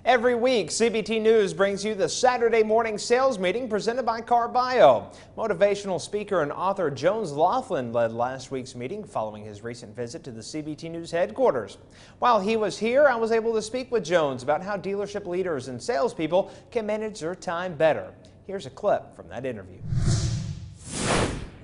Every week, CBT News brings you the Saturday morning sales meeting presented by CarBio. Motivational speaker and author Jones Loflin led last week's meeting following his recent visit to the CBT News headquarters. While he was here, I was able to speak with Jones about how dealership leaders and salespeople can manage their time better. Here's a clip from that interview.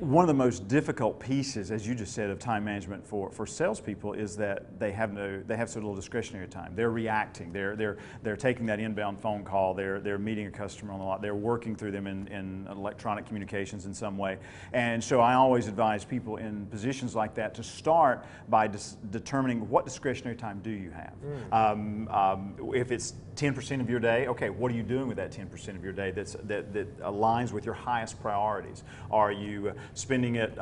One of the most difficult pieces, as you just said, of time management for salespeople is that they have so little discretionary time. They're reacting. They're taking that inbound phone call. They're meeting a customer on the lot. They're working through them in electronic communications in some way. And so I always advise people in positions like that to start by determining what discretionary time do you have. If it's 10% of your day, okay, what are you doing with that 10% of your day that aligns with your highest priorities? Are you spending it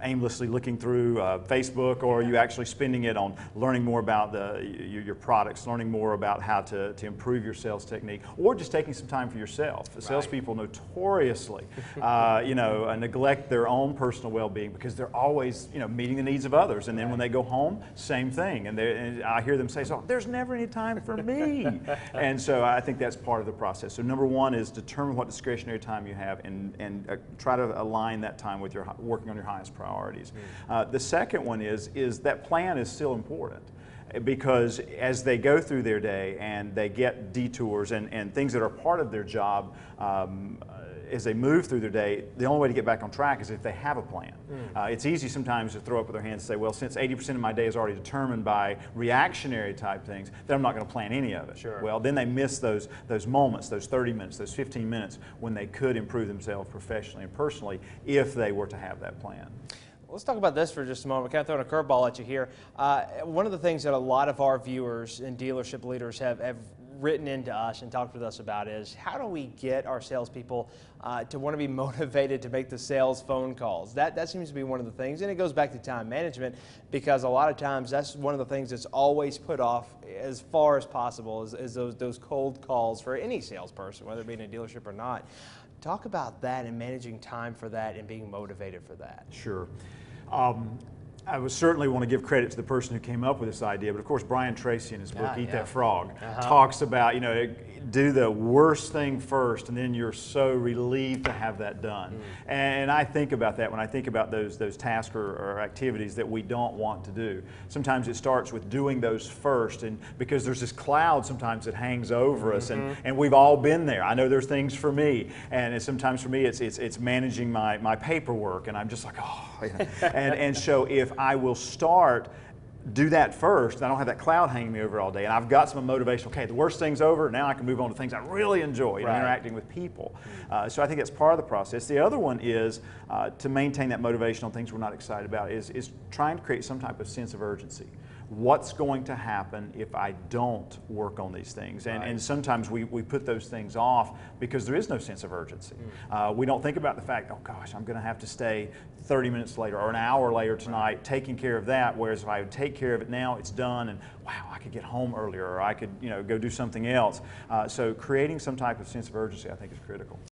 aimlessly looking through Facebook, or are you actually spending it on learning more about your products, learning more about how to improve your sales technique, or just taking some time for yourself? Right. Salespeople notoriously neglect their own personal well-being because they're always meeting the needs of others, and then when they go home, same thing, and I hear them say, "So there's never any time for me." And so I think that's part of the process. So number one is determine what discretionary time you have and try to align that time with your working on your highest priorities. The second one is that plan is still important, because as they go through their day and they get detours and things that are part of their job, as they move through their day, the only way to get back on track is if they have a plan. It's easy sometimes to throw up with their hands and say, well, since 80% of my day is already determined by reactionary type things, then I'm not going to plan any of it. Sure. Well, then they miss those moments, those 30 minutes, those 15 minutes when they could improve themselves professionally and personally if they were to have that plan. Let's talk about this for just a moment. Kind of throwing a curveball at you here. One of the things that a lot of our viewers and dealership leaders have written into us and talked with us about is, how do we get our salespeople to want to be motivated to make the sales phone calls? That seems to be one of the things, and it goes back to time management, because a lot of times that's one of the things that's always put off as far as possible is those cold calls for any salesperson, whether it be in a dealership or not. Talk about that and managing time for that and being motivated for that. Sure. I would certainly want to give credit to the person who came up with this idea, but of course Brian Tracy in his book, Eat That Frog, talks about, do the worst thing first and then you're so relieved to have that done. And I think about that when I think about those tasks or activities that we don't want to do. Sometimes it starts with doing those first, and because there's this cloud sometimes that hangs over us, and we've all been there. I know there's things for me, and sometimes for me it's managing my paperwork, and I'm just like, oh, and so if I will do that first, I don't have that cloud hanging me over all day, and I've got some motivation. Okay, the worst thing's over, now I can move on to things I really enjoy, interacting with people. So I think that's part of the process. The other one is to maintain that motivation on things we're not excited about is trying to create some type of sense of urgency. What's going to happen if I don't work on these things? And sometimes we put those things off because there is no sense of urgency. We don't think about the fact, oh gosh, I'm going to have to stay 30 minutes later or an hour later tonight taking care of that, whereas if I would take care of it now, it's done, and wow, I could get home earlier, or I could go do something else. So creating some type of sense of urgency, I think, is critical.